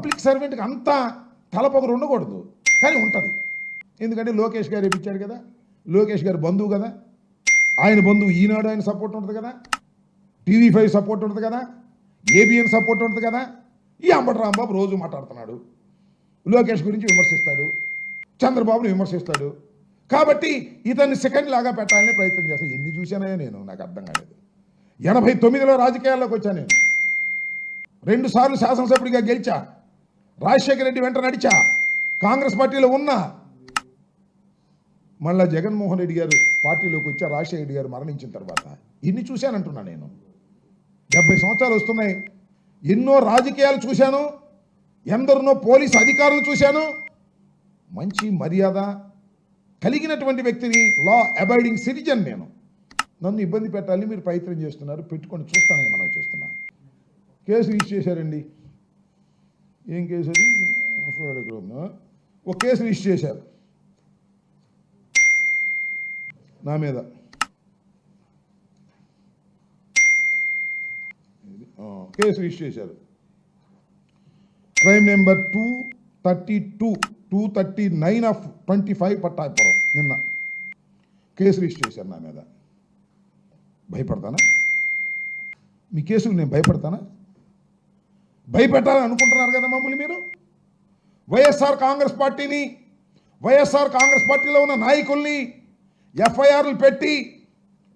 Public సర్వెంట్కి అంత తలపొగరు ఉండకూడదు, కానీ ఉంటుంది. ఎందుకంటే లోకేష్ గారు ఇప్పించాడు కదా, లోకేష్ గారు బంధువు కదా, ఆయన బంధువు ఈనాడు ఆయన సపోర్ట్ ఉంటుంది కదా, TV5 సపోర్ట్ ఉంటుంది కదా, ABN సపోర్ట్ ఉంటుంది కదా. ఈ అంబటి రాంబాబు రోజు మాట్లాడుతున్నాడు, లోకేష్ గురించి విమర్శిస్తాడు, చంద్రబాబుని విమర్శిస్తాడు. కాబట్టి ఇతన్ని సెకండ్ లాగా పెట్టాలని ప్రయత్నం చేస్తాను. ఎన్ని చూశానో నేను, నాకు అర్థం కాలేదు. 89లో రాజకీయాల్లోకి వచ్చాను నేను, 2 సార్లు శాసనసభ్యుడిగా గెలిచా, రాజశేఖర రెడ్డి వెంట నడిచా, కాంగ్రెస్ పార్టీలో ఉన్నా. మళ్ళా జగన్మోహన్ రెడ్డి గారు పార్టీలోకి వచ్చా, రాజశేఖర రెడ్డి గారు మరణించిన తర్వాత. ఇన్ని చూశానంటున్నా నేను. 70 సంవత్సరాలు వస్తున్నాయి, ఎన్నో రాజకీయాలు చూశాను, ఎందరినో పోలీసు అధికారులు చూశాను. మంచి మర్యాద కలిగినటువంటి వ్యక్తిని, లా అబైడింగ్ సిటిజన్ నేను. నన్ను ఇబ్బంది పెట్టాలని మీరు ప్రయత్నం చేస్తున్నారు, పెట్టుకొని చూస్తానని మనం చేస్తున్నా. కేసు రిజిస్టర్ చేశారండి. ఏం కేసు అది? ఒక కేసు రిజిస్టర్ చేశారు నా మీద. కేసు రిజిస్టర్ చేశారు. Crime number 239/25 Pattapuram. నిన్న కేసు రిజిస్టర్ చేశారు నా మీద. భయపడతానా? మీ కేసుకు నేను భయపడతానా? భయపెట్టాలని అనుకుంటున్నారు కదా మమ్మల్ని మీరు. వైఎస్ఆర్ కాంగ్రెస్ పార్టీని, వైఎస్ఆర్ కాంగ్రెస్ పార్టీలో ఉన్న నాయకుల్ని FIRలు పెట్టి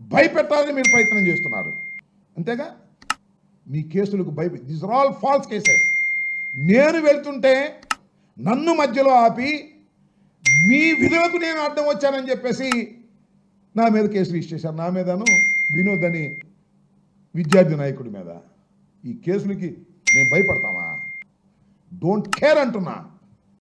భయపెట్టాలని మీరు ప్రయత్నం చేస్తున్నారు, అంతేగా? మీ కేసులకు these are all false cases. నేను వెళ్తుంటే నన్ను మధ్యలో ఆపి మీ విధులకు నేను అడ్డం వచ్చానని చెప్పేసి నా మీద కేసు రిజిస్టర్ చేశారు. నా మీదను వినోద్ అని విద్యార్థి నాయకుడి మీద. ఈ కేసులకి మేము భయపడతామా? డోంట్ కేర్ అంటున్నా.